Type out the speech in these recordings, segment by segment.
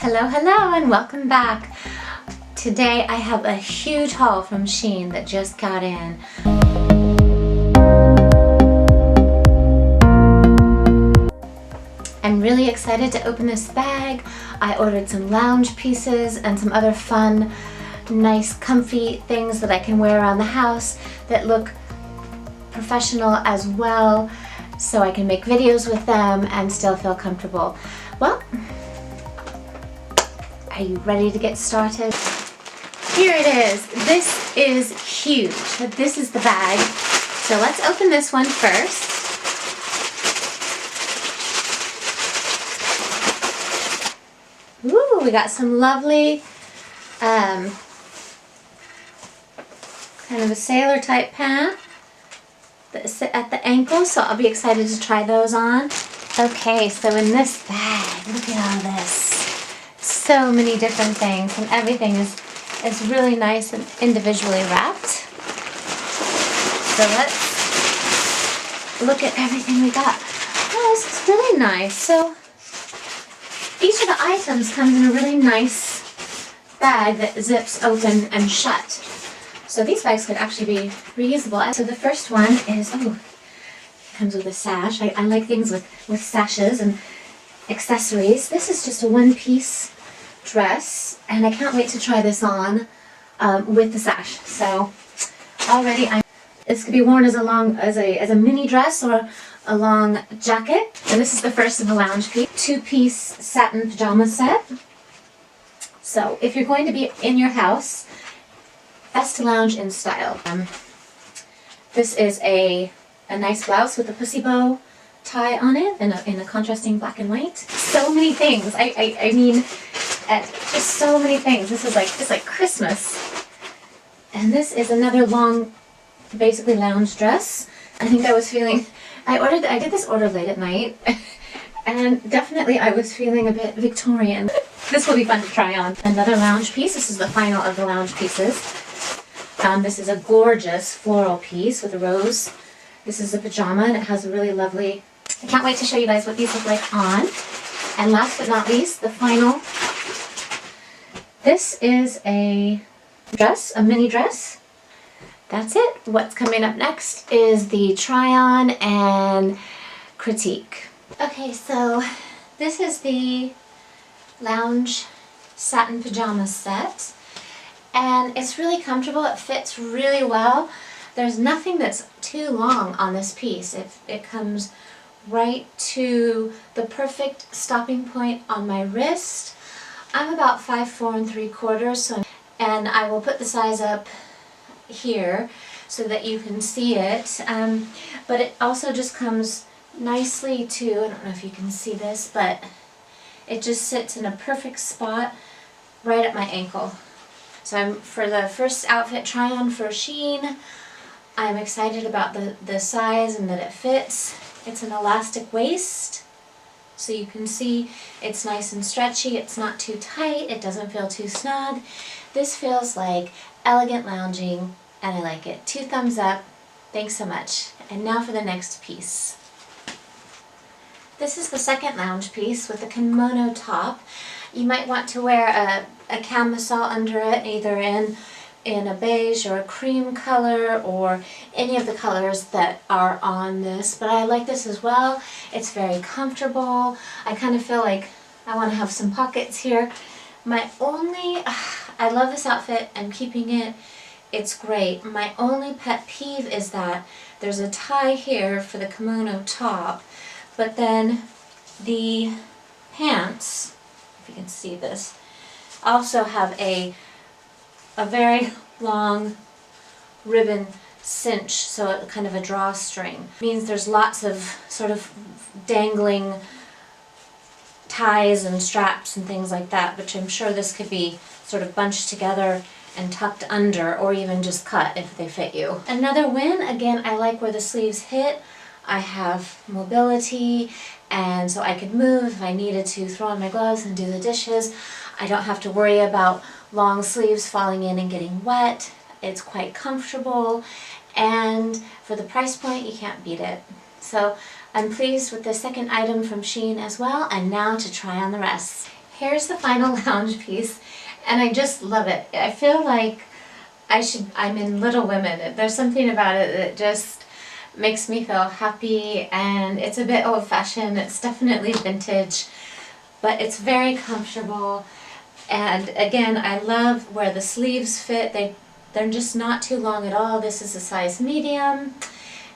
Hello, hello, and welcome back. Today I have a huge haul from Shein that just got in. I'm really excited to open this bag. I ordered some lounge pieces and some other fun, nice, comfy things that I can wear around the house that look professional as well, so I can make videos with them and still feel comfortable. Well, are you ready to get started? Here it is. This is huge. This is the bag. So let's open this one first. Ooh, we got some lovely kind of a sailor type pant that sit at the ankle, so I'll be excited to try those on. Okay, so in this bag, look at all this. So many different things, and everything is really nice and individually wrapped. So let's look at everything we got. Oh, this is really nice. So each of the items comes in a really nice bag that zips open and shut. So these bags could actually be reusable. So the first one is, it comes with a sash. I like things with sashes and accessories. This is just a one-piece dress, and I can't wait to try this on with the sash. So already this could be worn as a mini dress or a long jacket. And this is the first of the lounge piece. Two-piece satin pajama set. So if you're going to be in your house, best to lounge in style. This is a nice blouse with a pussy bow tie on it in a contrasting black and white. So many things. I mean, just so many things. This is like Christmas. And this is another long, basically lounge dress. I think I did this order late at night, and definitely I was feeling a bit Victorian. This will be fun to try on. Another lounge piece. This is the final of the lounge pieces. This is a gorgeous floral piece with a rose. This is a pajama, and it has a really lovely... I can't wait to show you guys what these look like on. And last but not least, the final. This is a dress, a mini dress. That's it. What's coming up next is the try-on and critique. Okay, so this is the lounge satin pajama set. And it's really comfortable. It fits really well. There's nothing that's too long on this piece. It comes right to the perfect stopping point on my wrist. I'm about 5'4"3/4", and I will put the size up here so that you can see it. But it also just comes nicely to, I don't know if you can see this, but it just sits in a perfect spot right at my ankle. So for the first outfit try-on for Shein, I'm excited about the size and that it fits. It's an elastic waist, so you can see it's nice and stretchy. It's not too tight. It doesn't feel too snug. This feels like elegant lounging, and I like it. 2 thumbs up. Thanks so much. And now for the next piece. This is the second lounge piece with a kimono top. You might want to wear a camisole under it, either in a beige or a cream color or any of the colors that are on this, but I like this as well. It's very comfortable. I kind of feel like I want to have some pockets here. I love this outfit. I'm keeping it. It's great. My only pet peeve is that there's a tie here for the kimono top, but then the pants, if you can see this, also have a very long ribbon cinch, so kind of a drawstring. It means there's lots of sort of dangling ties and straps and things like that, which I'm sure this could be sort of bunched together and tucked under, or even just cut if they fit you. Another win, again, I like where the sleeves hit. I have mobility, and so I could move if I needed to throw on my gloves and do the dishes. I don't have to worry about long sleeves falling in and getting wet. It's quite comfortable, and for the price point, you can't beat it. So I'm pleased with the second item from Shein as well, and now to try on the rest. Here's the final lounge piece, and I just love it. I feel like I'm in Little Women. There's something about it that just makes me feel happy, and it's a bit old-fashioned. It's definitely vintage, but it's very comfortable. And again, I love where the sleeves fit. They're just not too long at all. This is a size medium,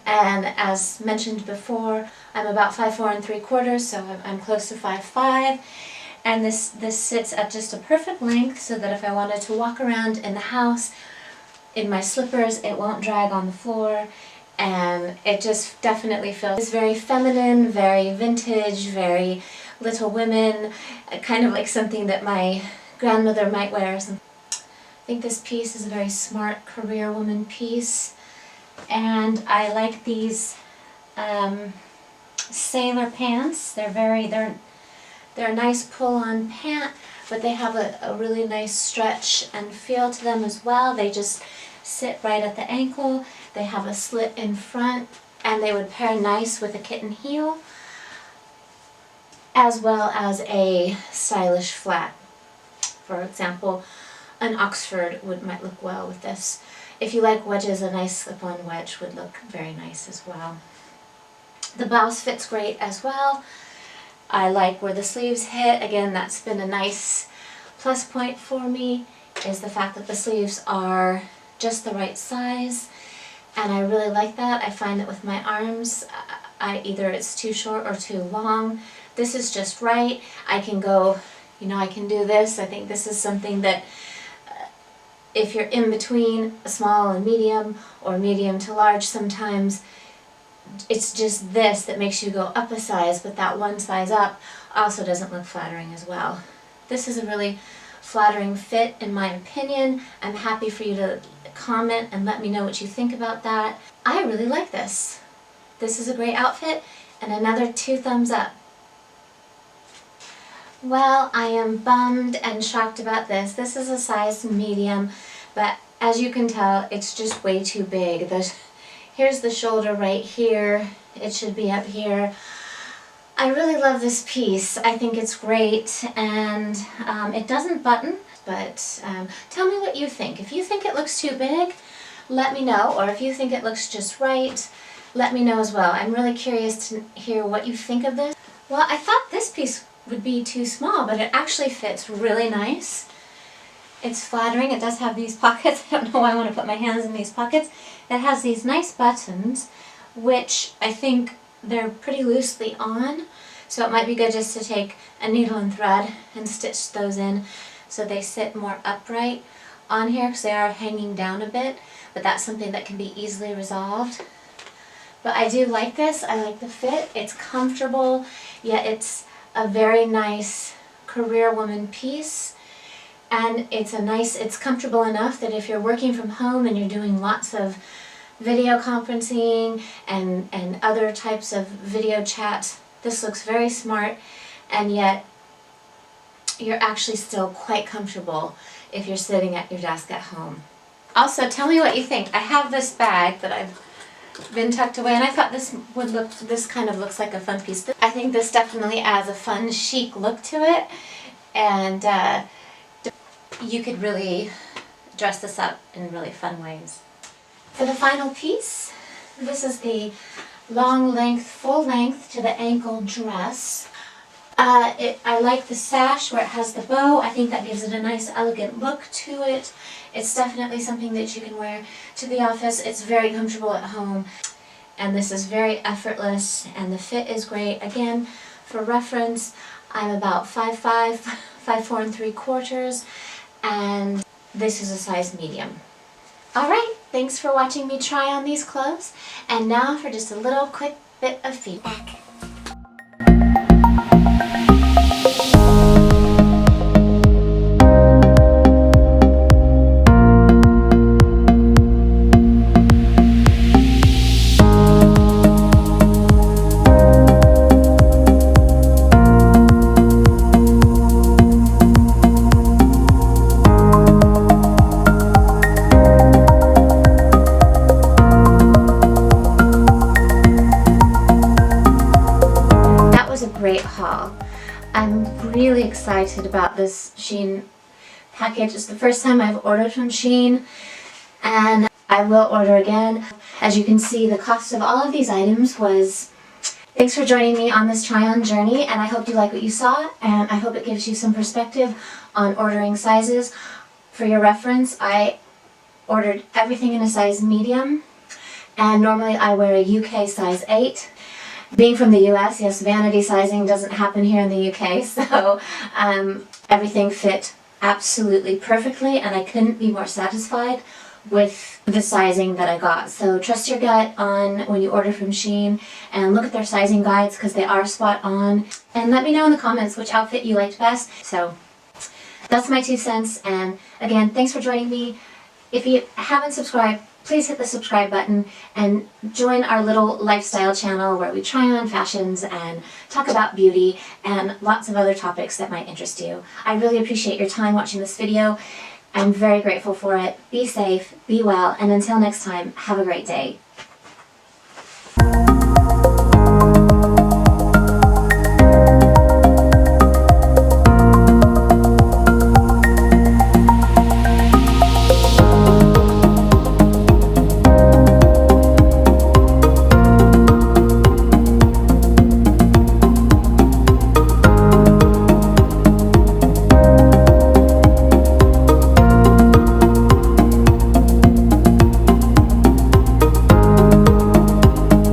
and as mentioned before, I'm about 5'4" 3/4", so I'm close to 5'5", and this sits at just a perfect length so that if I wanted to walk around in the house in my slippers, it won't drag on the floor, and it just definitely feels very feminine, very vintage, very Little Women, kind of like something that my grandmother might wear. I think this piece is a very smart career woman piece, and I like these sailor pants. They're a nice pull-on pant, but they have a really nice stretch and feel to them as well. They just sit right at the ankle. They have a slit in front, and they would pair nice with a kitten heel, as well as a stylish flat. For example, an Oxford might look well with this. If you like wedges, a nice slip-on wedge would look very nice as well. The blouse fits great as well. I like where the sleeves hit. Again, that's been a nice plus point for me, is the fact that the sleeves are just the right size, and I really like that. I find that with my arms, either it's too short or too long. This is just right. I can go, I can do this. I think this is something that if you're in between a small and medium, or medium to large, sometimes it's just this that makes you go up a size, but that one size up also doesn't look flattering as well. This is a really flattering fit in my opinion. I'm happy for you to comment and let me know what you think about that. I really like this. This is a great outfit, and another 2 thumbs up. Well, I am bummed and shocked about this. This is a size medium, but as you can tell, it's just way too big. Here's the shoulder right here. It should be up here. I really love this piece. I think it's great, and it doesn't button, but tell me what you think. If you think it looks too big, let me know, or if you think it looks just right, let me know as well. I'm really curious to hear what you think of this. Well, I thought this piece would be too small, but it actually fits really nice. It's flattering. It does have these pockets. I don't know why I want to put my hands in these pockets. It has these nice buttons, which I think they're pretty loosely on, so it might be good just to take a needle and thread and stitch those in so they sit more upright on here, because they are hanging down a bit, but that's something that can be easily resolved. But I do like this. I like the fit. It's comfortable, yet it's a very nice career woman piece, and it's comfortable enough that if you're working from home and you're doing lots of video conferencing and other types of video chats, this looks very smart, and yet you're actually still quite comfortable if you're sitting at your desk at home. Also, tell me what you think. I have this bag that I've been tucked away, and I thought this kind of looks like a fun piece. I think this definitely adds a fun, chic look to it, and you could really dress this up in really fun ways. For the final piece, this is the long length, full length to the ankle dress. I like the sash where it has the bow. I think that gives it a nice elegant look to it. It's definitely something that you can wear to the office. It's very comfortable at home, and this is very effortless, and the fit is great. Again, for reference, I'm about 5'5", 5'4" 3/4", and this is a size medium. Alright, thanks for watching me try on these clothes, and now for just a little quick bit of feedback. excited about this Shein package. It's the first time I've ordered from Shein, and I will order again. As you can see, the cost of all of these items was... Thanks for joining me on this try-on journey, and I hope you like what you saw, and I hope it gives you some perspective on ordering sizes. For your reference, I ordered everything in a size medium, and normally I wear a UK size 8. Being from the US, yes, vanity sizing doesn't happen here in the UK, so everything fit absolutely perfectly, and I couldn't be more satisfied with the sizing that I got. So trust your gut on when you order from Shein, and look at their sizing guides because they are spot on. And let me know in the comments which outfit you liked best. So that's my 2 cents, and again, thanks for joining me. If you haven't subscribed, please hit the subscribe button and join our little lifestyle channel where we try on fashions and talk about beauty and lots of other topics that might interest you. I really appreciate your time watching this video. I'm very grateful for it. Be safe, be well, and until next time, have a great day.